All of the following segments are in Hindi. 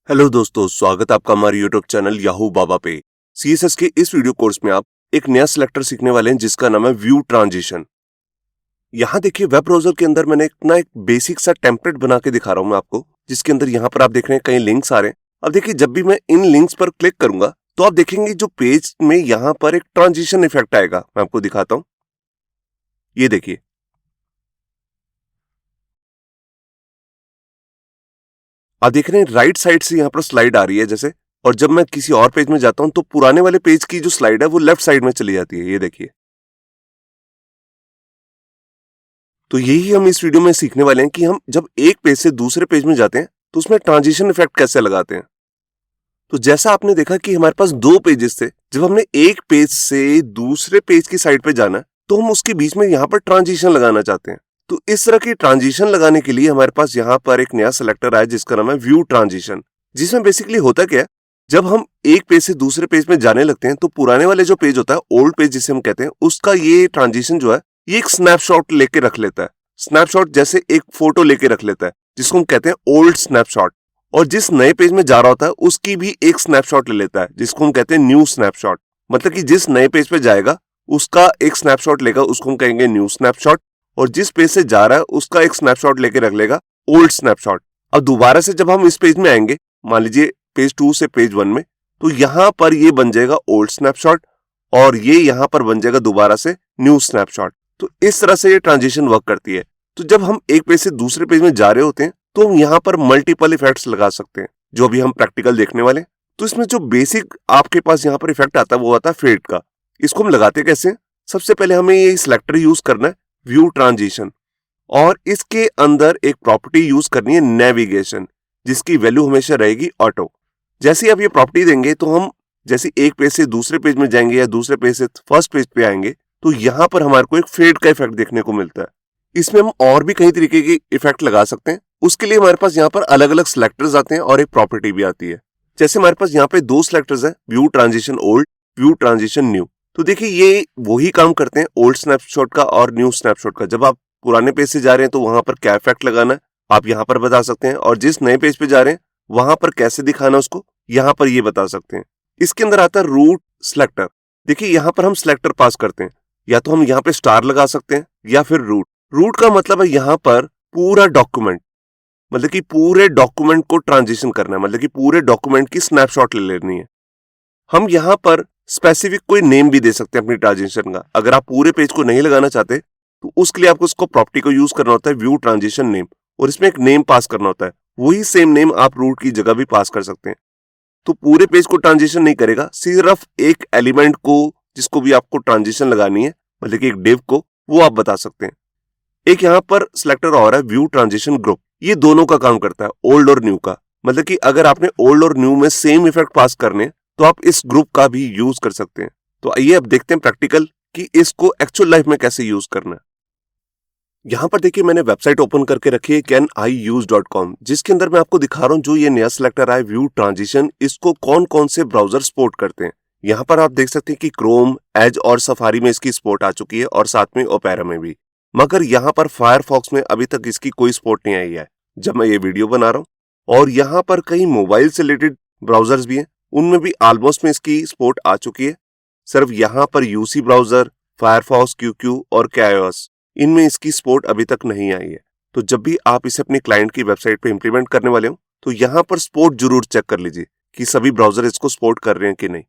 हेलो दोस्तों, स्वागत है आपका हमारे यूट्यूब चैनल याहू बाबा पे। सीएसएस के इस वीडियो कोर्स में आप एक नया सिलेक्टर सीखने वाले हैं जिसका नाम है व्यू ट्रांजिशन। यहाँ देखिए वेब ब्राउजर के अंदर मैंने एक बेसिक सा टेम्पलेट बना के दिखा रहा हूँ मैं आपको, जिसके अंदर यहाँ पर आप देख रहे हैं कई लिंक्स आ रहे हैं। अब देखिए जब भी मैं इन लिंक्स पर क्लिक करूंगा तो आप देखेंगे जो पेज में यहाँ पर एक ट्रांजिशन इफेक्ट आएगा। मैं आपको दिखाता हूँ, ये देखिए। आप देख रहे हैं राइट साइड से यहाँ पर स्लाइड आ रही है जैसे, और जब मैं किसी और पेज में जाता हूं तो पुराने वाले पेज की जो स्लाइड है वो लेफ्ट साइड में चली जाती है। ये देखिए, तो यही हम इस वीडियो में सीखने वाले हैं कि हम जब एक पेज से दूसरे पेज में जाते हैं तो उसमें ट्रांजिशन इफेक्ट कैसे लगाते हैं। तो जैसा आपने देखा कि हमारे पास दो पेजेस थे, जब हमने एक पेज से दूसरे पेज की साइड पे जाना है तो हम उसके बीच में यहाँ पर ट्रांजिशन लगाना चाहते हैं। तो इस तरह की ट्रांजिशन लगाने के लिए हमारे पास यहाँ पर एक नया सिलेक्टर आया जिसका नाम है व्यू ट्रांजिशन, जिसमें बेसिकली होता क्या है, जब हम एक पेज से दूसरे पेज में जाने लगते हैं तो पुराने वाले जो पेज होता है, ओल्ड पेज जिसे हम कहते हैं, उसका ये ट्रांजिशन जो है ये एक स्नैपशॉट लेके रख लेता है। स्नैपशॉट जैसे एक फोटो लेके रख लेता है जिसको हम कहते हैं ओल्ड स्नैपशॉट। और जिस नए पेज में जा रहा होता है उसकी भी एक स्नैपशॉट ले लेता है जिसको हम कहते हैं न्यू स्नैपशॉट। मतलब कि जिस नए पेज पे जाएगा उसका एक स्नैपशॉट लेगा, उसको हम कहेंगे न्यू स्नैपशॉट। और जिस पेज से जा रहा है उसका एक स्नैपशॉट लेके रख लेगा ओल्ड स्नैपशॉट। अब दोबारा से जब हम इस पेज में आएंगे, मान लीजिए पेज 2 से पेज 1 में, तो यहां पर ये बन जाएगा ओल्ड स्नैपशॉट और ये यहां पर बन जाएगा दोबारा से न्यू स्नैपशॉट। तो इस तरह से ये ट्रांजिशन वर्क करती है। तो जब हम एक पेज से दूसरे पेज में जा रहे होते हैं तो हम यहाँ पर मल्टीपल इफेक्ट्स लगा सकते हैं, जो अभी हम प्रैक्टिकल देखने वाले हैं। तो इसमें जो बेसिक आपके पास यहाँ पर इफेक्ट आता है वो आता है फेड का। इसको हम लगाते कैसे हैं? सबसे पहले हमें ये सिलेक्टर यूज करना है व्यू ट्रांजिशन, और इसके अंदर एक प्रॉपर्टी यूज करनी है नेविगेशन, जिसकी वैल्यू हमेशा रहेगी ऑटो। जैसे ही आप ये प्रॉपर्टी देंगे तो हम जैसे एक पेज से दूसरे पेज में जाएंगे या दूसरे पेज से फर्स्ट पेज पे आएंगे तो यहाँ पर हमारे को एक फेड का इफेक्ट देखने को मिलता है। इसमें हम और भी कई तरीके के इफेक्ट लगा सकते हैं। उसके लिए हमारे पास यहाँ पर अलग अलग सिलेक्टर्स आते हैं और एक प्रॉपर्टी भी आती है। जैसे हमारे पास यहाँ पे दो सिलेक्टर्स हैं, view transition old, view transition new. तो देखिए ये वही काम करते हैं ओल्ड स्नैपशॉट का और न्यू स्नैपशॉट का। जब आप पुराने पेज से जा रहे हैं तो वहां पर क्या इफेक्ट लगाना है आप यहाँ पर बता सकते हैं, और जिस नए पेज पे जा रहे हैं वहां पर कैसे दिखाना उसको यहाँ पर ये बता सकते हैं। इसके अंदर आता है रूट सिलेक्टर। देखिए यहाँ पर हम सिलेक्टर पास करते हैं, या तो हम यहाँ पे स्टार लगा सकते हैं या फिर रूट। रूट का मतलब है यहाँ पर पूरा डॉक्यूमेंट, मतलब कि पूरे डॉक्यूमेंट को ट्रांजिशन करना है, मतलब कि पूरे डॉक्यूमेंट की स्नैपशॉट ले लेनी है। हम यहाँ पर स्पेसिफिक कोई नेम भी दे सकते हैं अपनी ट्रांजिशन का। अगर आप पूरे पेज को नहीं लगाना चाहते तो उसके लिए आपको उसको प्रॉपर्टी को यूज करना होता है व्यू ट्रांजिशन नेम, और इसमें एक नेम पास करना होता है। वही सेम नेम आप रूट की जगह भी पास कर सकते हैं। तो पूरे पेज को ट्रांजिशन नहीं करेगा, सिर्फ एक एलिमेंट को जिसको भी आपको ट्रांजिशन लगानी है, मतलब कि एक डिव को, वो आप बता सकते हैं। एक यहाँ पर सिलेक्टर और है व्यू ट्रांजिशन ग्रुप। ये दोनों का काम करता है, ओल्ड और न्यू का। मतलब कि अगर आपने ओल्ड और न्यू में सेम इफेक्ट पास करने तो आप इस ग्रुप का भी यूज कर सकते हैं। तो आइए अब देखते हैं प्रैक्टिकल कि इसको एक्चुअल लाइफ में कैसे यूज करना है। यहाँ पर देखिए मैंने वेबसाइट ओपन करके रखी है caniuse.com, जिसके अंदर मैं आपको दिखा रहा हूँ जो ये नया सिलेक्टर है व्यू ट्रांजिशन, इसको कौन कौन से ब्राउजर सपोर्ट करते हैं। यहाँ पर आप देख सकते हैं कि क्रोम, एज और सफारी में इसकी सपोर्ट आ चुकी है और साथ में ओपेरा में भी। मगर यहाँ पर फायरफॉक्स में अभी तक इसकी कोई सपोर्ट नहीं आई है जब मैं ये वीडियो बना रहा हूँ। और यहाँ पर कई मोबाइल से रिलेटेड ब्राउजर्स भी हैं, उनमें भी ऑलमोस्ट में इसकी सपोर्ट आ चुकी है। सिर्फ यहाँ पर यूसी ब्राउजर, फायरफॉक्स, क्यूक्यू और कैओएस, इनमें इसकी सपोर्ट अभी तक नहीं आई है। तो जब भी आप इसे अपनी क्लाइंट की वेबसाइट पे इंप्लीमेंट करने वाले हो तो यहाँ पर सपोर्ट जरूर चेक कर लीजिए कि सभी ब्राउजर इसको सपोर्ट कर रहे हैं कि नहीं।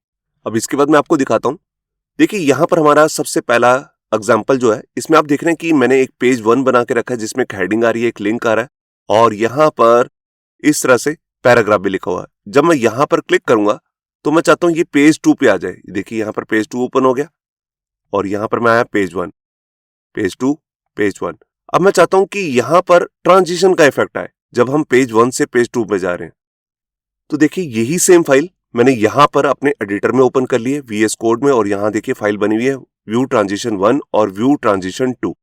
अब इसके बाद मैं आपको दिखाता हूँ। देखिए यहाँ पर हमारा सबसे पहला एग्जाम्पल जो है, इसमें आप देख रहे हैं कि मैंने एक पेज 1 बना के रखा है जिसमें एक हेडिंग आ रही है, एक लिंक आ रहा है, और यहाँ पर इस तरह से पैराग्राफ भी लिखा हुआ है। जब मैं यहाँ पर क्लिक करूंगा तो मैं चाहता हूं ये पेज 2 पे आ जाए। देखिए यहाँ पर पेज 2 ओपन हो गया और यहाँ पर मैं आया पेज 1, पेज 2, पेज 1। अब मैं चाहता हूं कि यहाँ पर ट्रांजिशन का इफेक्ट आए जब हम पेज 1 से पेज 2 पे जा रहे हैं। तो देखिए यही सेम फाइल मैंने यहाँ पर अपने एडिटर में ओपन कर ली है, VS कोड में, और यहाँ देखिए फाइल बनी हुई है व्यू ट्रांजिशन 1 और व्यू ट्रांजिशन 2।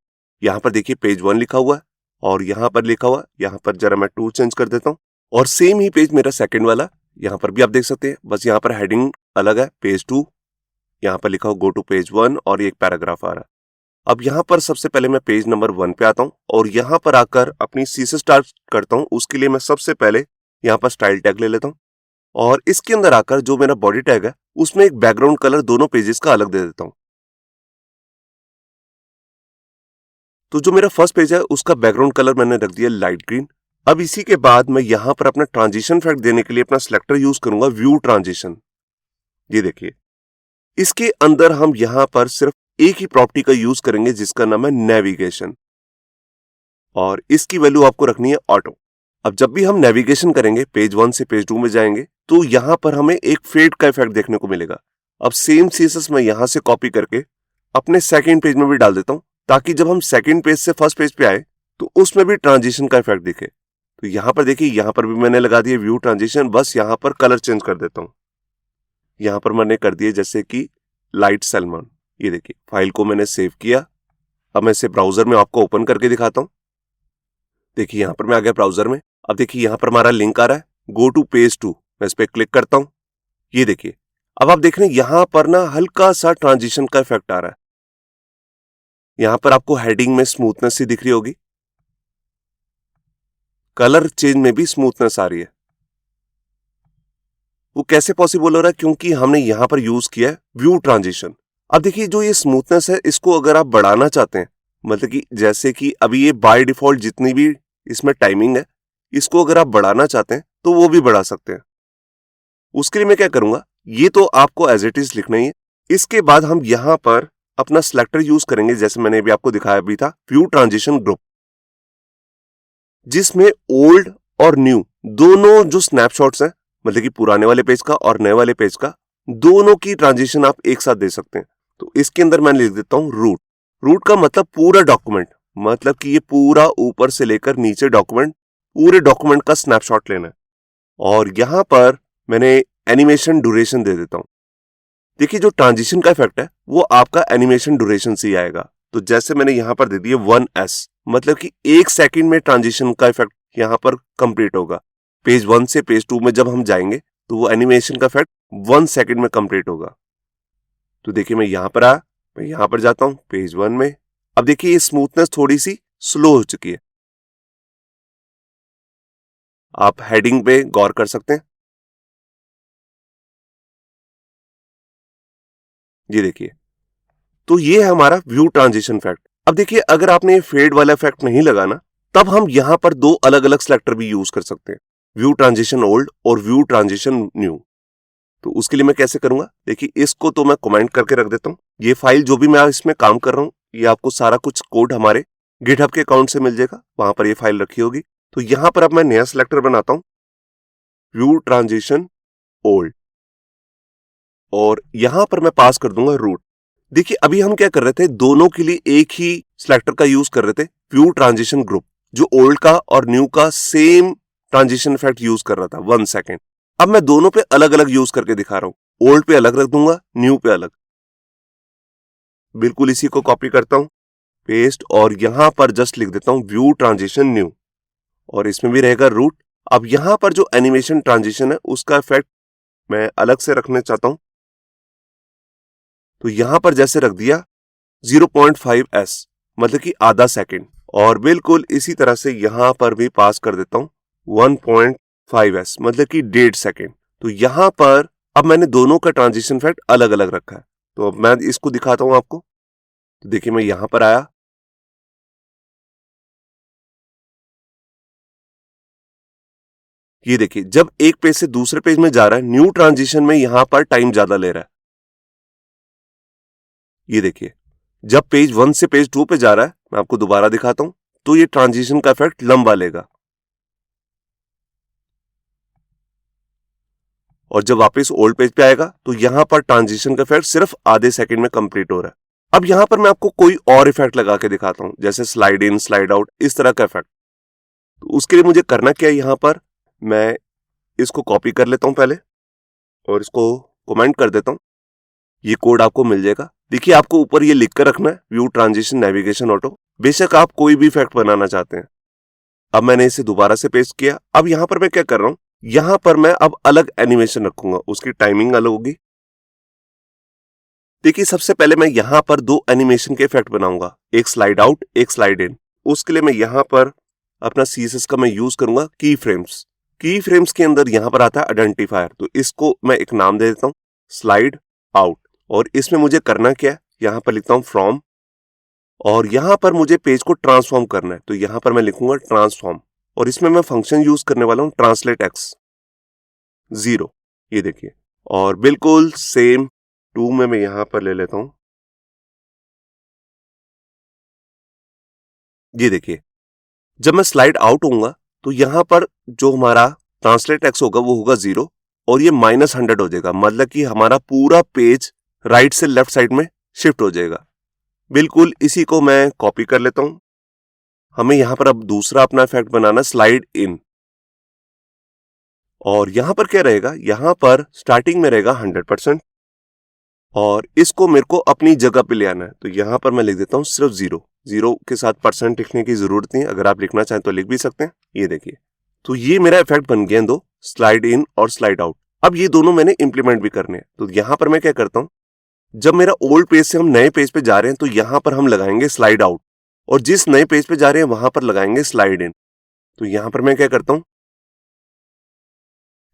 यहाँ पर देखिए पेज 1 लिखा हुआ है और यहाँ पर लिखा हुआ है, यहाँ पर जरा मैं 2 चेंज कर देता हूँ, और सेम ही पेज मेरा सेकंड वाला यहाँ पर भी आप देख सकते हैं, बस यहाँ पर हेडिंग अलग है, पेज 2, यहाँ पर लिखा हो गो टू पेज 1 और एक पैराग्राफ आ रहा है। अब यहाँ पर सबसे पहले मैं पेज नंबर 1 पे आता हूँ और यहाँ पर आकर अपनी CSS स्टार्ट करता हूँ। उसके लिए मैं सबसे पहले यहाँ पर स्टाइल टैग ले लेता हूँ और इसके अंदर आकर जो मेरा बॉडी टैग है उसमें एक बैकग्राउंड कलर दोनों पेजेस का अलग दे देता हूं। तो जो मेरा फर्स्ट पेज है उसका बैकग्राउंड कलर मैंने रख दिया लाइट ग्रीन। अब इसी के बाद मैं यहां पर अपना ट्रांजिशन इफेक्ट देने के लिए अपना सिलेक्टर यूज करूंगा व्यू ट्रांजिशन। ये देखिए, इसके अंदर हम यहां पर सिर्फ एक ही प्रॉपर्टी का यूज करेंगे जिसका नाम है नेविगेशन, और इसकी वैल्यू आपको रखनी है ऑटो। अब जब भी हम नेविगेशन करेंगे, पेज 1 से पेज 2 में जाएंगे, तो यहां पर हमें एक फेड का इफेक्ट देखने को मिलेगा। अब सेम सीएसएस मैं यहां से कॉपी करके अपने सेकंड पेज में भी डाल देता हूं, ताकि जब हम सेकंड पेज से फर्स्ट पेज पे आए तो उसमें भी ट्रांजिशन का इफेक्ट दिखे। तो यहां पर देखिए, यहां पर भी मैंने लगा दिया व्यू ट्रांजिशन, बस यहां पर कलर चेंज कर देता हूं। यहां पर मैंने कर दिए जैसे कि लाइट सलमान। ये देखिए, फाइल को मैंने सेव किया। अब मैं इसे ब्राउजर में आपको ओपन करके दिखाता हूं। देखिए, यहां पर मैं आ गया ब्राउजर में। अब देखिए, यहां पर हमारा लिंक आ रहा है गो टू पेज 2। मैं इस पर क्लिक करता हूं। ये देखिए, अब आप देख रहे हैं यहां पर ना हल्का सा ट्रांजिशन का इफेक्ट आ रहा है। यहां पर आपको हेडिंग में स्मूथनेस सी दिख रही होगी, कलर चेंज में भी स्मूथनेस आ रही है। वो कैसे पॉसिबल हो रहा है? क्योंकि हमने यहां पर यूज किया है व्यू ट्रांजिशन। अब देखिए, जो ये स्मूथनेस है इसको अगर आप बढ़ाना चाहते हैं, मतलब कि जैसे कि अभी ये बाय डिफॉल्ट जितनी भी इसमें टाइमिंग है, इसको अगर आप बढ़ाना चाहते हैं तो वो भी बढ़ा सकते हैं। उसके लिए मैं क्या करूंगा, ये तो आपको एज इट इज लिखना ही है। इसके बाद हम यहां पर अपना सिलेक्टर यूज करेंगे, जैसे मैंने अभी आपको दिखाया भी था, व्यू ट्रांजिशन ग्रुप, जिसमें ओल्ड और न्यू दोनों जो स्नैपशॉट्स हैं, मतलब कि पुराने वाले पेज का और नए वाले पेज का, दोनों की ट्रांजिशन आप एक साथ दे सकते हैं। तो इसके अंदर मैं लिख देता हूं रूट। रूट का मतलब पूरा डॉक्यूमेंट, मतलब कि ये पूरा ऊपर से लेकर नीचे डॉक्यूमेंट, पूरे डॉक्यूमेंट का स्नैपशॉट लेना है। और यहां पर मैंने एनिमेशन ड्यूरेशन दे देता हूं। देखिए, जो ट्रांजिशन का इफेक्ट है वो आपका एनिमेशन ड्यूरेशन से ही आएगा। तो जैसे मैंने यहां पर दे दिया 1s, मतलब कि 1 सेकंड में ट्रांजिशन का इफेक्ट यहां पर कंप्लीट होगा। पेज 1 से पेज 2 में जब हम जाएंगे तो वो एनिमेशन का इफेक्ट 1 सेकंड में कंप्लीट होगा। तो देखिए, मैं यहां पर मैं यहां पर जाता हूं पेज 1 में। अब देखिए, ये स्मूथनेस थोड़ी सी स्लो हो चुकी है। आप हेडिंग पे गौर कर सकते हैं। ये देखिए, तो ये है हमारा व्यू ट्रांजिशन इफेक्ट। अब देखिए, अगर आपने ये फेड वाला इफेक्ट नहीं लगाना, तब हम यहां पर दो अलग अलग सिलेक्टर भी यूज कर सकते हैं, व्यू ट्रांजिशन ओल्ड और व्यू ट्रांजिशन न्यू। तो उसके लिए मैं कैसे करूंगा, देखिए, इसको तो मैं कमेंट करके रख देता हूं। ये फाइल जो भी मैं इसमें काम कर रहा हूं, ये आपको सारा कुछ कोड हमारे गिटहब के अकाउंट से मिल जाएगा, वहां पर ये फाइल रखी होगी। तो यहां पर अब मैं नया सिलेक्टर बनाता हूं, व्यू ट्रांजिशन ओल्ड, और यहां पर मैं पास कर दूंगा रूट। देखिए, अभी हम क्या कर रहे थे, दोनों के लिए एक ही सिलेक्टर का यूज कर रहे थे, व्यू ट्रांजिशन ग्रुप, जो ओल्ड का और न्यू का सेम ट्रांजिशन इफेक्ट यूज कर रहा था 1 सेकेंड। अब मैं दोनों पे अलग अलग यूज करके दिखा रहा हूं, ओल्ड पे अलग रख दूंगा, न्यू पे अलग। बिल्कुल इसी को कॉपी करता हूं, पेस्ट, और यहां पर जस्ट लिख देता हूं व्यू ट्रांजिशन न्यू, और इसमें भी रहेगा रूट। अब यहां पर जो एनिमेशन ट्रांजिशन है उसका इफेक्ट मैं अलग से रखना चाहता हूं, तो यहां पर जैसे रख दिया 0.5s, मतलब कि आधा सेकंड, और बिल्कुल इसी तरह से यहां पर भी पास कर देता हूं 1.5s, मतलब कि 1.5 सेकंड। तो यहां पर अब मैंने दोनों का ट्रांजिशन इफेक्ट अलग अलग रखा है। तो अब मैं इसको दिखाता हूं आपको। तो देखिए, मैं यहां पर आया, ये देखिए, जब एक पेज से दूसरे पेज में जा रहा है, न्यू ट्रांजिशन में यहां पर टाइम ज्यादा ले रहा है। ये देखिए, जब पेज 1 से पेज 2 पे जा रहा है, मैं आपको दोबारा दिखाता हूं, तो ये ट्रांजिशन का इफेक्ट लंबा लेगा, और जब वापस ओल्ड पेज पे आएगा तो यहां पर ट्रांजिशन का इफेक्ट सिर्फ आधे सेकंड में कंप्लीट हो रहा है। अब यहां पर मैं आपको कोई और इफेक्ट लगा के दिखाता हूं, जैसे स्लाइड इन, स्लाइड आउट, इस तरह का इफेक्ट। तो उसके लिए मुझे करना क्या है, यहां पर मैं इसको कॉपी कर लेता हूं पहले, और इसको कमेंट कर देता हूं। ये कोड आपको मिल जाएगा। देखिए, आपको ऊपर ये लिख कर रखना है, व्यू ट्रांजिशन नेविगेशन ऑटो। बेशक आप कोई भी इफेक्ट बनाना चाहते हैं। अब मैंने इसे दोबारा से पेस्ट किया। अब यहां पर मैं क्या कर रहा हूं, यहां पर मैं अब अलग एनिमेशन रखूंगा, उसकी टाइमिंग अलग होगी। देखिए, सबसे पहले मैं यहां पर दो एनिमेशन के इफेक्ट बनाऊंगा, एक स्लाइड आउट, एक स्लाइड इन। उसके लिए मैं यहां पर अपना सीएसएस का मैं यूज करूंगा की फ्रेम्स। की फ्रेम्स के अंदर यहां पर आता है आइडेंटिफायर, तो इसको मैं एक नाम दे देता हूं स्लाइड आउट। और इसमें मुझे करना क्या है, यहां पर लिखता हूं फ्रॉम, और यहां पर मुझे पेज को ट्रांसफॉर्म करना है, तो यहां पर मैं लिखूंगा ट्रांसफॉर्म, और इसमें मैं फंक्शन यूज करने वाला हूं ट्रांसलेट एक्स 0। ये देखिए, और बिल्कुल सेम 2 में मैं यहां पर ले लेता हूं, ये देखिए जब मैं स्लाइड आउट होऊंगा तो यहां पर जो हमारा ट्रांसलेट एक्स होगा वो होगा 0, और ये -100 हो जाएगा, मतलब कि हमारा पूरा पेज राइट से लेफ्ट साइड में शिफ्ट हो जाएगा। बिल्कुल इसी को मैं कॉपी कर लेता हूं। हमें यहां पर अब दूसरा अपना इफेक्ट बनाना स्लाइड इन, और यहां पर क्या रहेगा, यहां पर स्टार्टिंग में रहेगा 100%, और इसको मेरे को अपनी जगह पे ले आना है, तो यहां पर मैं लिख देता हूं सिर्फ 0 के साथ परसेंट लिखने की जरूरत नहीं है, अगर आप लिखना चाहें तो लिख भी सकते हैं। ये देखिए, तो ये मेरा इफेक्ट बन गया दो, स्लाइड इन और स्लाइड आउट। अब ये दोनों मैंने इंप्लीमेंट भी करने हैं, तो यहां पर मैं क्या करता हूं, जब मेरा ओल्ड पेज से हम नए पेज पे जा रहे हैं तो यहां पर हम लगाएंगे स्लाइड आउट, और जिस नए पेज पे जा रहे हैं वहां पर लगाएंगे स्लाइड इन। तो यहां पर मैं क्या करता हूं,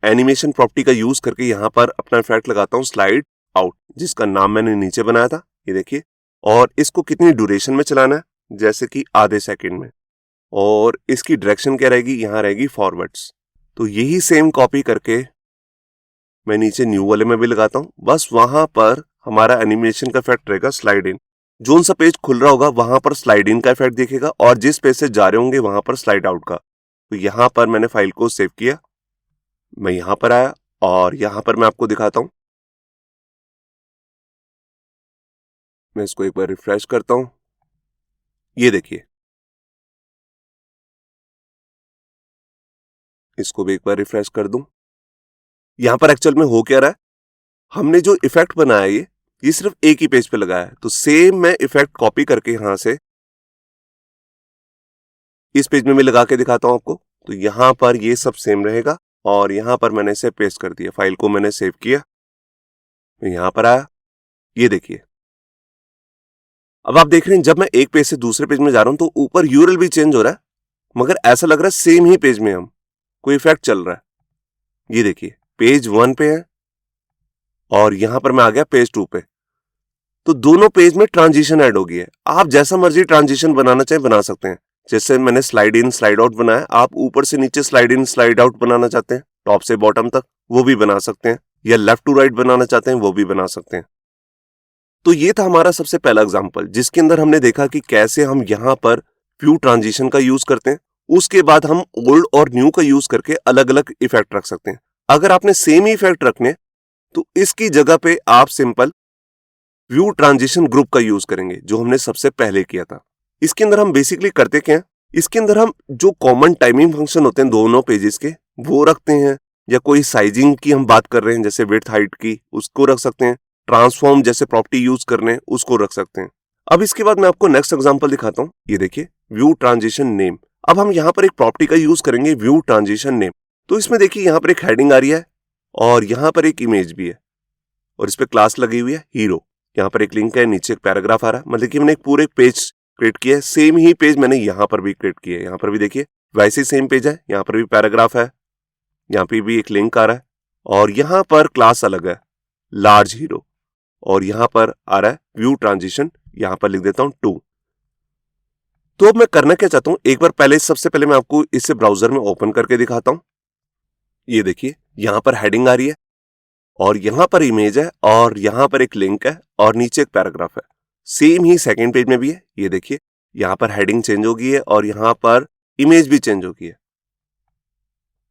एनिमेशन प्रॉपर्टी का यूज करके यहां पर अपना इफेक्ट लगाता हूं स्लाइड आउट, जिसका नाम मैंने नीचे बनाया था, ये देखिए। और इसको कितनी ड्यूरेशन में चलाना है, जैसे कि आधे सेकंड में, और इसकी डायरेक्शन क्या रहेगी, यहां रहेगी फॉरवर्ड्स। तो यही सेम कॉपी करके मैं नीचे न्यू वाले में भी लगाता हूं, बस वहां पर हमारा एनिमेशन का इफेक्ट रहेगा स्लाइड इन। जोन सा पेज खुल रहा होगा वहां पर स्लाइड इन का इफेक्ट दिखेगा, और जिस पेज से जा रहे होंगे वहां पर स्लाइड आउट का। तो यहां पर मैंने फाइल को सेव किया, मैं यहां पर आया, और यहां पर मैं आपको दिखाता हूं। मैं इसको एक बार रिफ्रेश करता हूं, ये देखिए, इसको भी एक बार रिफ्रेश कर दूं। यहां पर एक्चुअल में हो क्या रहा है, हमने जो इफेक्ट बनाया ये सिर्फ एक ही पेज पे लगाया है, तो सेम मैं इफेक्ट कॉपी करके यहां से इस पेज में मैं लगा के दिखाता हूं आपको। तो यहां पर ये सब सेम रहेगा, और यहां पर मैंने इसे पेस्ट कर दिया, फाइल को मैंने सेव किया, मैं यहां पर आया, ये देखिए। अब आप देख रहे हैं जब मैं एक पेज से दूसरे पेज में जा रहा हूं तो ऊपर यूआरएल भी चेंज हो रहा है, मगर ऐसा लग रहा है सेम ही पेज में हम कोई इफेक्ट चल रहा है। ये देखिए, पेज 1 पे है, और यहां पर मैं आ गया पेज 2 पे, तो दोनों पेज में ट्रांजिशन ऐड हो गई है। आप जैसा मर्जी ट्रांजिशन बनाना चाहे बना सकते हैं, जैसे मैंने स्लाइड इन स्लाइड आउट बनाया, आप ऊपर से नीचे स्लाइड इन स्लाइड आउट बनाना चाहते हैं टॉप से बॉटम तक, वो भी बना सकते हैं, या लेफ्ट टू राइट बनाना चाहते हैं वो भी बना सकते हैं। तो ये था हमारा सबसे पहला एग्जांपल, जिसके अंदर हमने देखा कि कैसे हम यहाँ पर व्यू ट्रांजिशन का यूज करते हैं। उसके बाद हम ओल्ड और न्यू का यूज करके अलग अलग इफेक्ट रख सकते हैं। अगर आपने सेम ही इफेक्ट रखने तो इसकी जगह पे आप सिंपल व्यू ट्रांजिशन ग्रुप का यूज करेंगे, जो हमने सबसे पहले किया था। इसके अंदर हम बेसिकली करते क्या है, इसके अंदर हम जो कॉमन टाइमिंग फंक्शन होते हैं दोनों पेजेस के वो रखते हैं, या कोई साइजिंग की हम बात कर रहे हैं जैसे विड्थ हाइट की, उसको रख सकते हैं। ट्रांसफॉर्म जैसे प्रॉपर्टी यूज करने उसको रख सकते हैं। अब इसके बाद मैं आपको नेक्स्ट एग्जांपल दिखाता हूं, ये देखिए व्यू ट्रांजिशन नेम। अब हम यहां पर एक प्रॉपर्टी का यूज करेंगे व्यू ट्रांजिशन नेम। तो इसमें देखिए यहां पर एक हेडिंग आ रही है, और यहां पर एक इमेज भी है, और इस पे क्लास लगी हुई है हीरो। यहाँ पर एक लिंक है, नीचे एक पैराग्राफ आ रहा है, मतलब कि मैंने एक पूरे पेज क्रिएट किया है। सेम ही पेज मैंने यहाँ पर भी क्रिएट किया है, यहाँ पर भी देखिए वैसे ही सेम पेज है, यहाँ पर भी पैराग्राफ है, यहाँ पे भी एक लिंक आ रहा है, और यहाँ पर क्लास अलग है लार्ज हीरो, और यहाँ पर आ रहा है व्यू ट्रांजिशन, यहाँ पर लिख देता हूँ 2। तो अब मैं करना क्या चाहता हूँ, एक बार पहले सबसे पहले मैं आपको इसे ब्राउजर में ओपन करके दिखाता हूँ। ये देखिए यहाँ पर हेडिंग आ रही है, और यहां पर इमेज है, और यहां पर एक लिंक है, और नीचे एक पैराग्राफ है। सेम ही सेकंड पेज में भी है, ये देखिए यहां पर हेडिंग चेंज हो गई है, और यहां पर इमेज भी चेंज हो गई है।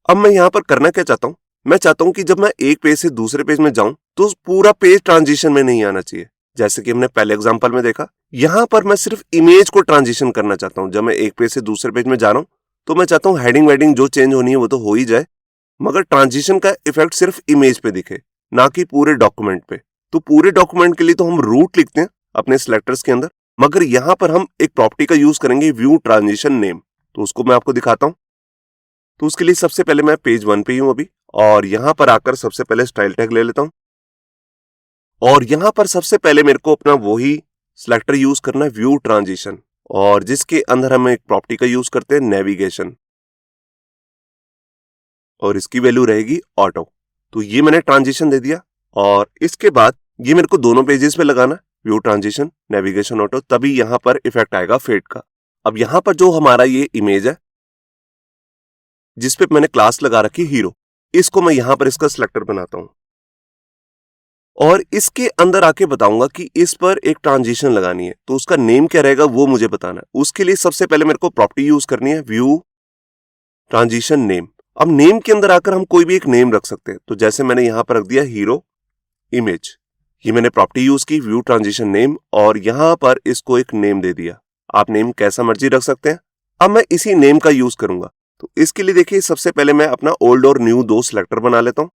अब मैं यहां पर करना क्या चाहता हूं, मैं चाहता हूं कि जब मैं एक पेज से दूसरे पेज में जाऊं तो पूरा पेज ट्रांजिशन में नहीं आना चाहिए, जैसे कि हमने पहले एग्जांपल में देखा। यहां पर मैं सिर्फ इमेज को ट्रांजिशन करना चाहता हूं। जब मैं एक पेज से दूसरे पेज में जा रहा हूं तो मैं चाहता हूं हेडिंग वेडिंग जो चेंज होनी है वो तो हो ही जाए, मगर ट्रांजिशन का इफेक्ट सिर्फ इमेज पे दिखे, ना कि पूरे डॉक्यूमेंट पे। तो पूरे डॉक्यूमेंट के लिए तो हम रूट लिखते हैं अपने सिलेक्टर्स के अंदर, मगर यहां पर हम एक प्रॉपर्टी का यूज करेंगे व्यू ट्रांजिशन नेम। तो उसको मैं आपको दिखाता हूं। तो उसके लिए सबसे पहले मैं पेज 1 पे ही हूं अभी, और यहां पर आकर सबसे पहले स्टाइल टैग ले लेता हूं, और यहां पर सबसे पहले मेरे को अपना वही सिलेक्टर यूज करना है व्यू ट्रांजिशन, और जिसके अंदर हम एक प्रॉपर्टी का यूज करते हैं नेविगेशन। और इसकी वैल्यू रहेगी ऑटो। तो ये मैंने ट्रांजिशन दे दिया और इसके बाद ये मेरे को दोनों पेजेस पे लगाना, व्यू ट्रांजिशन, नेविगेशन ऑटो, तभी यहां पर इफेक्ट आएगा फेड का। अब यहां पर जो हमारा ये इमेज है जिसपे मैंने क्लास लगा रखी हीरो, इसको मैं यहां पर इसका सिलेक्टर बनाता हूं और इसके अंदर आके बताऊंगा कि इस पर एक ट्रांजिशन लगानी है, तो उसका नेम क्या रहेगा वो मुझे बताना है। उसके लिए सबसे पहले मेरे को प्रॉपर्टी यूज करनी है, व्यू ट्रांजिशन नेम। अब नेम के अंदर आकर हम कोई भी एक नेम रख सकते हैं, तो जैसे मैंने यहां पर रख दिया हीरो इमेज, ये मैंने प्रॉपर्टी यूज की व्यू ट्रांजिशन नेम और यहां पर इसको एक नेम दे दिया। आप नेम कैसा मर्जी रख सकते हैं। अब मैं इसी नेम का यूज करूंगा, तो इसके लिए देखिए सबसे पहले मैं अपना ओल्ड और न्यू दो सिलेक्टर बना लेता हूं,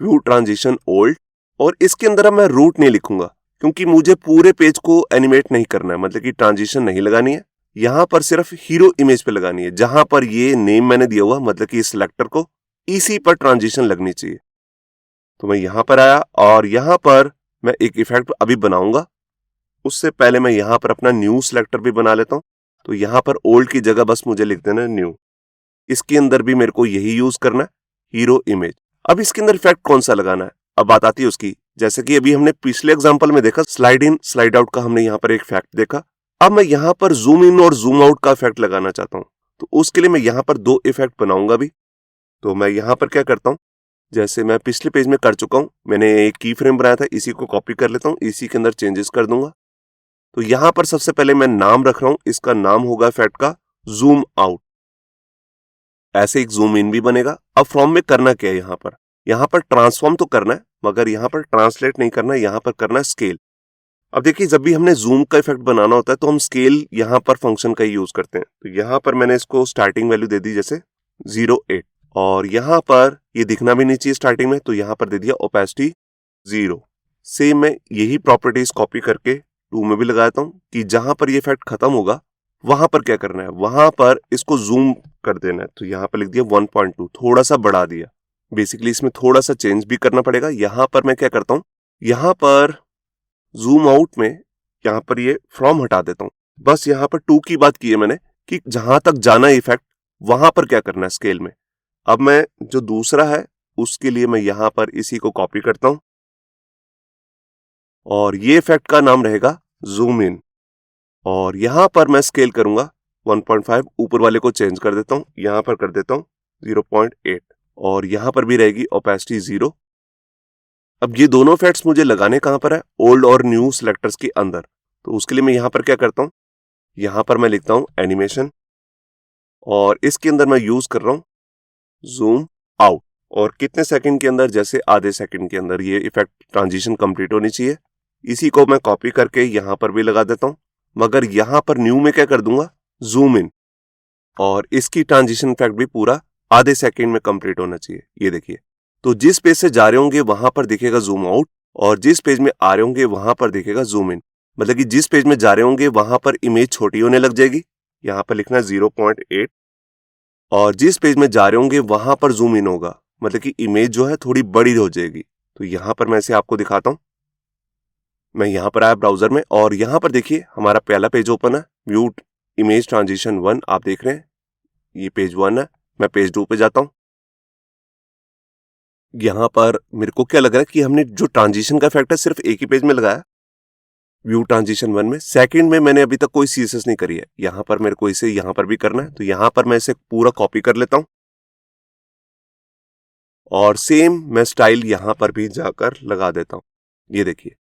व्यू ट्रांजिशन ओल्ड, और इसके अंदर अब मैं रूट नहीं लिखूंगा क्योंकि मुझे पूरे पेज को एनिमेट नहीं करना है, मतलब कि ट्रांजिशन नहीं लगानी है। यहां पर सिर्फ हीरो इमेज पे लगानी है, जहां पर ये नेम मैंने दिया हुआ, मतलब कि इस सिलेक्टर को इसी पर ट्रांजिशन लगनी चाहिए। तो मैं यहां पर आया और यहां पर मैं एक इफेक्ट अभी बनाऊंगा, उससे पहले मैं यहां पर अपना न्यू सिलेक्टर भी बना लेता हूं। तो यहां पर ओल्ड की जगह बस मुझे लिख देना न्यू, इसके अंदर भी मेरे को यही यूज करना है, हीरो इमेज। अब इसके अंदर इफेक्ट कौन सा लगाना है, अब बात आती है उसकी। जैसे कि अभी हमने पिछले एग्जांपल में देखा स्लाइड इन स्लाइड आउट का, हमने यहाँ पर एक इफेक्ट देखा। अब मैं यहाँ पर जूम इन और जूम आउट का इफेक्ट लगाना चाहता हूँ, तो उसके लिए मैं यहाँ पर दो इफेक्ट बनाऊंगा भी। तो मैं यहाँ पर क्या करता हूँ, जैसे मैं पिछले पेज में कर चुका हूँ, मैंने एक की फ्रेम बनाया था, इसी को कॉपी कर लेता हूँ, इसी के अंदर चेंजेस कर दूंगा। तो यहां पर सबसे पहले मैं नाम रख रहा हूं, इसका नाम होगा इफेक्ट का जूम आउट। ऐसे एक जूम इन भी बनेगा। अब फ्रॉम में करना क्या है, यहां पर ट्रांसफॉर्म तो करना है मगर यहां पर ट्रांसलेट नहीं करना है, यहां पर करना है स्केल। अब देखिए जब भी हमने जूम का इफेक्ट बनाना होता है तो हम स्केल यहां पर फंक्शन का ही यूज करते हैं। तो यहां पर मैंने इसको स्टार्टिंग वैल्यू दे दी जैसे 0.8 और यहां पर ये दिखना भी नहीं चाहिए स्टार्टिंग में, तो यहां पर दे दिया ओपेसिटी 0। सेम मैं यही प्रॉपर्टीज कॉपी करके 2 में भी लगाता हूं कि जहां पर ये इफेक्ट खत्म होगा वहां पर क्या करना है, वहां पर इसको जूम कर देना है। तो यहां पर लिख दिया 1.2, थोड़ा सा बढ़ा दिया। बेसिकली इसमें थोड़ा सा चेंज भी करना पड़ेगा। यहां पर मैं क्या करता हूं, यहां पर जूम आउट में यहां पर ये फ्रॉम हटा देता हूं। बस यहां पर 2 की बात की है मैंने कि जहां तक जाना है इफेक्ट वहां पर क्या करना है स्केल में। अब मैं जो दूसरा है उसके लिए मैं यहां पर इसी को कॉपी करता हूं और ये इफेक्ट का नाम रहेगा जूम इन और यहां पर मैं स्केल करूंगा 1.5, ऊपर वाले को चेंज कर देता हूं, यहां पर कर देता हूं 0.8 और यहां पर भी रहेगी ओपेसिटी 0। अब ये दोनों इफेक्ट्स मुझे लगाने कहां पर है, ओल्ड और न्यू सिलेक्टर्स के अंदर। तो उसके लिए मैं यहां पर क्या करता हूं, यहां पर मैं लिखता हूं एनिमेशन और इसके अंदर मैं यूज कर रहा हूं जूम आउट और कितने सेकंड के अंदर, जैसे आधे सेकंड के अंदर ये इफेक्ट ट्रांजिशन कंप्लीट होनी चाहिए। इसी को मैं कॉपी करके यहां पर भी लगा देता हूं, मगर यहां पर न्यू में क्या कर दूंगा जूम इन और इसकी ट्रांजिशन इफेक्ट भी पूरा आधे सेकंड में कंप्लीट होना चाहिए। ये देखिए, तो जिस पेज से जा रहे होंगे वहां पर दिखेगा जूम आउट और जिस पेज में आ रहे होंगे वहां पर दिखेगा जूम इन। मतलब कि जिस पेज में जा रहे होंगे वहां पर इमेज छोटी होने लग जाएगी, यहां पर लिखना 0.8 और जिस पेज में जा रहे होंगे वहां पर जूम इन होगा, मतलब कि इमेज जो है थोड़ी बड़ी हो जाएगी। तो यहां पर मैं इसे आपको दिखाता हूं। मैं यहां पर आया ब्राउजर में और यहां पर देखिए हमारा पहला पेज ओपन है, व्यू इमेज ट्रांजिशन 1। आप देख रहे हैं ये पेज 1 है। मैं पेज 2 पे जाता हूं। यहां पर मेरे को क्या लग रहा है कि हमने जो ट्रांजिशन का इफेक्ट है सिर्फ एक ही पेज में लगाया, व्यू ट्रांजिशन 1 में। सेकंड में मैंने अभी तक कोई सीएसएस नहीं करी है, यहां पर मेरे को इसे यहां पर भी करना है। तो यहां पर मैं इसे पूरा कॉपी कर लेता हूं और सेम मैं स्टाइल यहां पर भी जाकर लगा देता हूं। ये देखिए,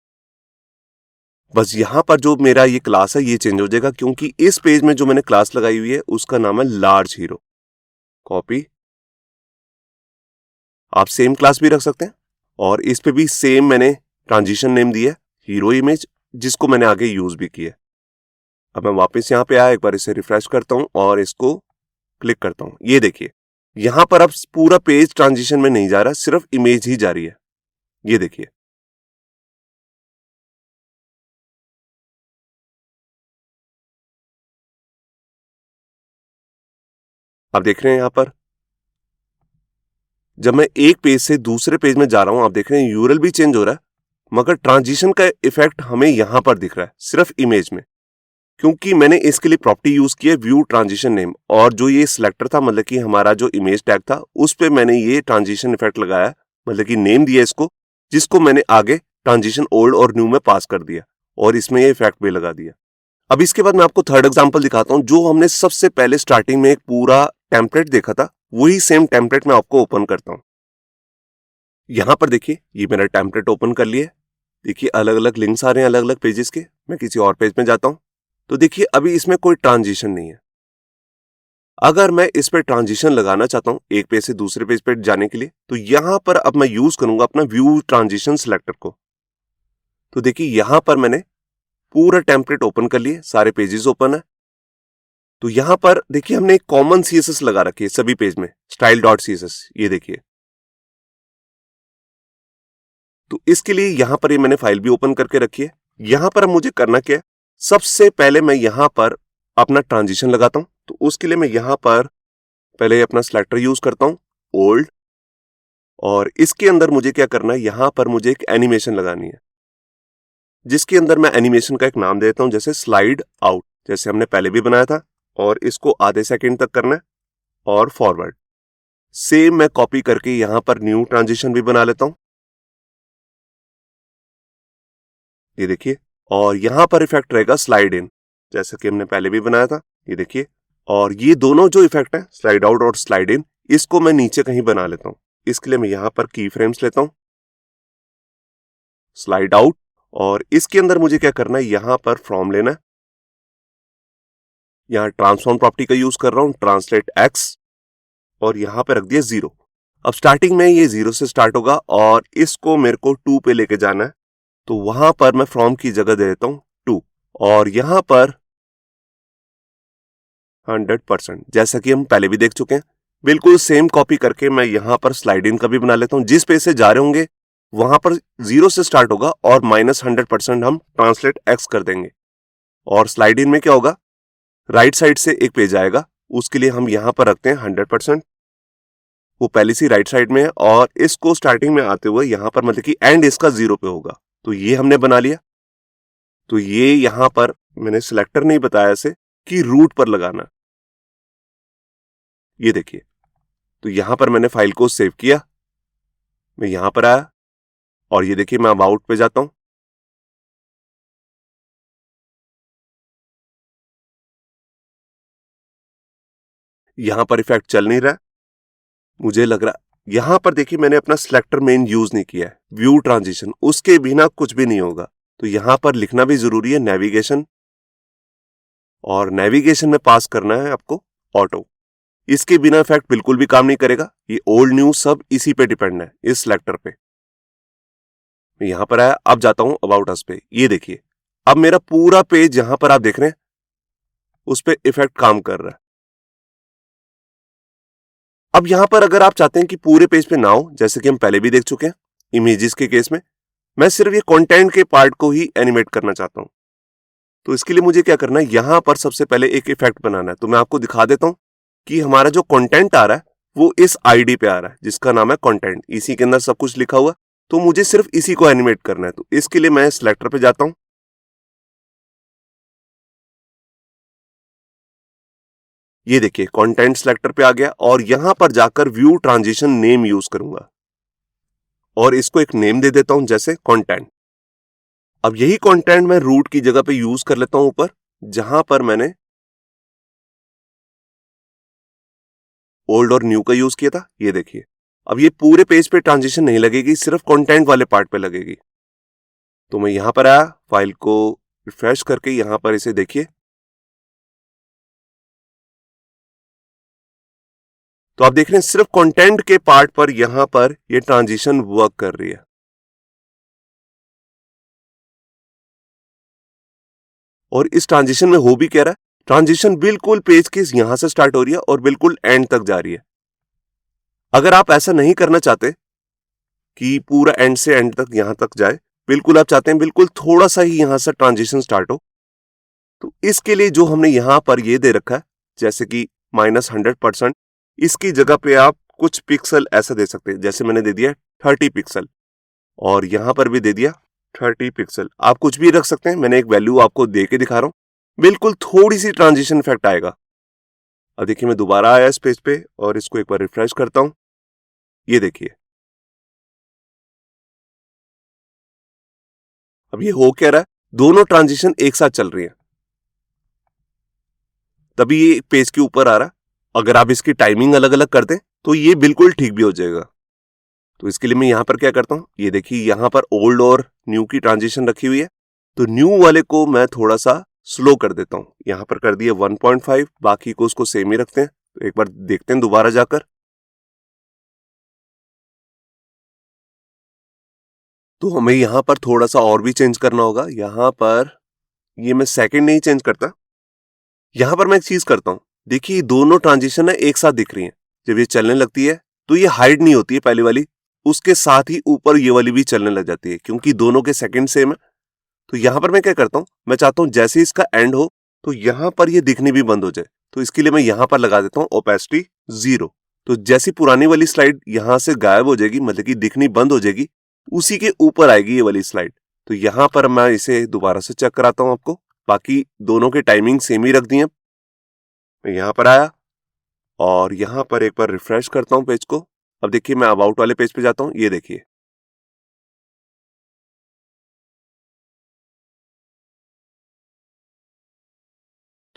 बस यहां पर जो मेरा ये क्लास है ये चेंज हो जाएगा क्योंकि इस पेज में जो मैंने क्लास लगाई हुई है उसका नाम है लार्ज हीरो। कॉपी, आप सेम क्लास भी रख सकते हैं और इस पे भी सेम मैंने ट्रांजिशन नेम दिया है हीरो इमेज, जिसको मैंने आगे यूज भी किया। अब मैं वापस यहां पे आया, एक बार इसे रिफ्रेश करता हूं और इसको क्लिक करता हूं। ये देखिए यहां पर अब पूरा पेज ट्रांजिशन में नहीं जा रहा, सिर्फ इमेज ही जा रही है। ये देखिए, आप देख रहे हैं यहां पर जब मैं एक पेज से दूसरे पेज में जा रहा हूं, आप देख रहे हैं यूआरएल भी चेंज हो रहा है मगर ट्रांजिशन का इफेक्ट हमें यहां पर दिख रहा है सिर्फ इमेज में, क्योंकि मैंने इसके लिए प्रॉपर्टी यूज की है व्यू ट्रांजिशन नेम, और जो ये सिलेक्टर था मतलब कि हमारा जो इमेज टैग था उस पे मैंने ये ट्रांजिशन इफेक्ट लगाया, मतलब कि नेम दिया इसको, जिसको मैंने आगे ट्रांजिशन ओल्ड और न्यू में पास कर दिया और इसमें ये इफेक्ट भी लगा दिया। अब इसके बाद मैं आपको थर्ड एग्जांपल दिखाता हूं। जो हमने सबसे पहले स्टार्टिंग में एक पूरा टेम्पलेट देखा था, वही सेम टेम्पलेट मैं आपको ओपन करता हूं। यहां पर देखिए ये मेरा टेम्पलेट ओपन कर लिया है। देखिए अलग अलग लिंक्स आ रहे हैं अलग अलग पेजेस के। मैं किसी और पेज में जाता हूं तो देखिए अभी इसमें कोई ट्रांजिशन नहीं है। अगर मैं इस पे ट्रांजिशन लगाना चाहता हूं एक पेज से दूसरे पेज पे जाने के लिए, तो यहां पर अब मैं यूज करूंगा अपना व्यू ट्रांजिशन सिलेक्टर को। तो देखिए यहां पर मैंने पूरा टेम्पलेट ओपन कर लिए, सारे पेजेस ओपन है। तो यहां पर देखिए हमने एक कॉमन सीएसएस लगा रखी है सभी पेज में, style.css, ये देखिए। तो इसके लिए यहां पर ये मैंने फाइल भी ओपन करके रखी है। यहां पर अब मुझे करना क्या है, सबसे पहले मैं यहां पर अपना ट्रांजिशन लगाता हूं। तो उसके लिए मैं यहां पर पहले अपना सिलेक्टर यूज करता हूं ओल्ड, और इसके अंदर मुझे क्या करना है, यहां पर मुझे एक एनिमेशन लगानी है, जिसके अंदर मैं एनिमेशन का एक नाम देता हूं जैसे स्लाइड आउट, जैसे हमने पहले भी बनाया था, और इसको आधे सेकंड तक करना है और फॉरवर्ड। सेम मैं कॉपी करके यहां पर न्यू ट्रांजिशन भी बना लेता हूं, ये देखिए। और यहां पर इफेक्ट रहेगा स्लाइड इन, जैसा कि हमने पहले भी बनाया था, ये देखिए। और ये दोनों जो इफेक्ट है स्लाइड आउट और स्लाइड इन, इसको मैं नीचे कहीं बना लेता हूं। इसके लिए मैं यहां पर की फ्रेम्स लेता हूं, स्लाइड आउट, और इसके अंदर मुझे क्या करना है, यहां पर फ्रॉम लेना है। यहां ट्रांसफॉर्म प्रॉपर्टी का यूज कर रहा हूं, ट्रांसलेट एक्स, और यहां पे रख दिया 0। अब स्टार्टिंग में ये 0 से स्टार्ट होगा और इसको मेरे को 2 पे लेके जाना है। तो वहां पर मैं फ्रॉम की जगह दे देता हूं 2, और यहां पर 100%, जैसा कि हम पहले भी देख चुके हैं। बिल्कुल सेम कॉपी करके मैं यहां पर स्लाइड इन का भी बना लेता हूं। जिस पेज से जा रहे होंगे वहां पर 0 से स्टार्ट होगा और -100% हम ट्रांसलेट एक्स कर देंगे। और स्लाइड इन में क्या होगा, राइट साइड से एक पेज आएगा, उसके लिए हम यहां पर रखते हैं 100%। वो पहले से राइट साइड में है, और इसको स्टार्टिंग में आते हुए यहां पर मतलब कि एंड इसका 0 पे होगा। तो ये हमने बना लिया। तो ये यहां पर मैंने सिलेक्टर नहीं बताया इसे कि रूट पर लगाना, ये देखिए। तो यहां पर मैंने फाइल को सेव किया, मैं यहां पर आया, और ये देखिए मैं अबाउट पे जाता हूं। यहां पर इफेक्ट चल नहीं रहा है, मुझे लग रहा यहां पर देखिए मैंने अपना सिलेक्टर मेन यूज नहीं किया है, व्यू ट्रांजिशन, उसके बिना कुछ भी नहीं होगा। तो यहां पर लिखना भी जरूरी है नेविगेशन, और नेविगेशन में पास करना है आपको ऑटो। इसके बिना इफेक्ट बिल्कुल भी काम नहीं करेगा। ये ओल्ड न्यू सब इसी पे डिपेंड है, इस सिलेक्टर पे। मैं यहां पर आया, अब जाता हूं अबाउट अस पे, ये देखिए। अब मेरा पूरा पेज जहां पर आप देख रहे हैं उस पे इफेक्ट काम कर रहा है। अब यहां पर अगर आप चाहते हैं कि पूरे पेज पे ना हो, जैसे कि हम पहले भी देख चुके हैं इमेजेस के केस में, मैं सिर्फ ये कंटेंट के पार्ट को ही एनिमेट करना चाहता हूं। तो इसके लिए मुझे क्या करना है, यहां पर सबसे पहले एक इफेक्ट बनाना है। तो मैं आपको दिखा देता हूं कि हमारा जो कंटेंट आ रहा है वो इस आईडी पे आ रहा है, जिसका नाम है कंटेंट। इसी के अंदर सब कुछ लिखा हुआ, तो मुझे सिर्फ इसी को एनिमेट करना है। तो इसके लिए मैं सिलेक्टर पे जाता हूं, ये देखिए कंटेंट सिलेक्टर पे आ गया, और यहां पर जाकर व्यू ट्रांजिशन नेम यूज करूंगा, और इसको एक नेम दे देता हूं जैसे कंटेंट। अब यही कंटेंट मैं रूट की जगह पे यूज कर लेता हूं ऊपर, जहां पर मैंने ओल्ड और न्यू का यूज किया था, ये देखिए। अब ये पूरे पेज पे ट्रांजिशन नहीं लगेगी, सिर्फ कंटेंट वाले पार्ट पे लगेगी। तो मैं यहां पर आया, फाइल को रिफ्रेश करके यहां पर इसे देखिए। तो आप देख रहे हैं सिर्फ कंटेंट के पार्ट पर यहां पर ये ट्रांजिशन वर्क कर रही है। और इस ट्रांजिशन में हो भी क्या रहा है, ट्रांजिशन बिल्कुल पेज के यहां से स्टार्ट हो रही है और बिल्कुल एंड तक जा रही है। अगर आप ऐसा नहीं करना चाहते कि पूरा एंड से एंड तक यहां तक जाए, बिल्कुल आप चाहते हैं बिल्कुल थोड़ा सा ही यहां से ट्रांजिशन स्टार्ट हो, तो इसके लिए जो हमने यहां पर ये दे रखा है जैसे कि -100%, इसकी जगह पे आप कुछ पिक्सल ऐसा दे सकते हैं। जैसे मैंने दे दिया 30 पिक्सल, और यहां पर भी दे दिया 30 पिक्सल। आप कुछ भी रख सकते हैं, मैंने एक वैल्यू आपको दे के दिखा रहा हूं। बिल्कुल थोड़ी सी ट्रांजिशन इफेक्ट आएगा। अब देखिए मैं दोबारा आया इस पेज पे और इसको एक बार रिफ्रेश करता हूं। ये देखिए अब ये हो क्या रहा है, दोनों ट्रांजिशन एक साथ चल रही है, तभी ये पेज के ऊपर आ रहा है। अगर आप इसकी टाइमिंग अलग अलग कर दें तो ये बिल्कुल ठीक भी हो जाएगा। तो इसके लिए मैं यहां पर क्या करता हूं, ये देखिए यहां पर ओल्ड और न्यू की ट्रांजिशन रखी हुई है, तो न्यू वाले को मैं थोड़ा सा स्लो कर देता हूं। यहां पर कर दिया 1.5, बाकी को उसको सेम ही रखते हैं। तो एक बार देखते हैं दोबारा जाकर, तो हमें यहां पर थोड़ा सा और भी चेंज करना होगा। यहां पर ये मैं सेकंड नहीं चेंज करता, यहां पर मैं एक चीज करता हूं। देखिए ये दोनों ट्रांजिशन है एक साथ दिख रही हैं। जब ये चलने लगती है तो ये हाइड नहीं होती है पहली वाली, उसके साथ ही ऊपर ये वाली भी चलने लग जाती है, क्योंकि दोनों के सेकंड सेम है। तो यहां पर मैं क्या करता हूं, मैं चाहता हूं जैसे ही इसका एंड हो तो यहां पर ये दिखनी भी बंद हो जाए। तो इसके लिए मैं यहां पर लगा देता हूं ओपेसिटी 0। तो जैसी पुरानी वाली स्लाइड यहां से गायब हो जाएगी, मतलब कि दिखनी बंद हो जाएगी, उसी के ऊपर आएगी ये वाली स्लाइड। तो यहां पर मैं इसे दोबारा से चेक कराता हूं आपको। बाकी दोनों के टाइमिंग सेम ही रख दी है। मैं यहां पर आया और यहां पर एक बार रिफ्रेश करता हूं पेज को। अब देखिए मैं अबाउट वाले पेज पे जाता हूं, ये देखिए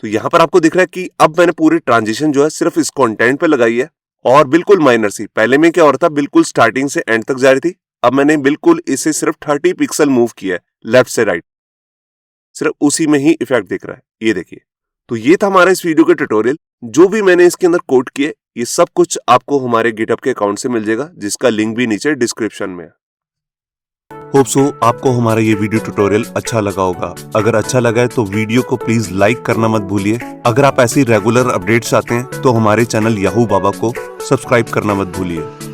तो यहां पर आपको दिख रहा है कि अब मैंने पूरी ट्रांजिशन जो है सिर्फ इस कंटेंट पे लगाई है, और बिल्कुल माइनर सी। पहले में क्या हो रहा था, बिल्कुल स्टार्टिंग से एंड तक जा रही थी, अब मैंने बिल्कुल इसे सिर्फ 30 पिक्सल मूव किया है लेफ्ट से राइट, सिर्फ उसी में ही इफेक्ट दिख रहा है। ये देखिए, तो ये था हमारा इस वीडियो का ट्यूटोरियल। जो भी मैंने इसके अंदर कोड किए ये सब कुछ आपको हमारे गिटहब के अकाउंट से मिल जाएगा, जिसका लिंक भी नीचे डिस्क्रिप्शन में है। होप सो आपको हमारा ये वीडियो ट्यूटोरियल अच्छा लगा होगा। अगर अच्छा लगा है तो वीडियो को प्लीज लाइक करना मत भूलिए। अगर आप ऐसी रेगुलर अपडेट्स चाहते हैं तो हमारे चैनल याहू बाबा को सब्सक्राइब करना मत भूलिए।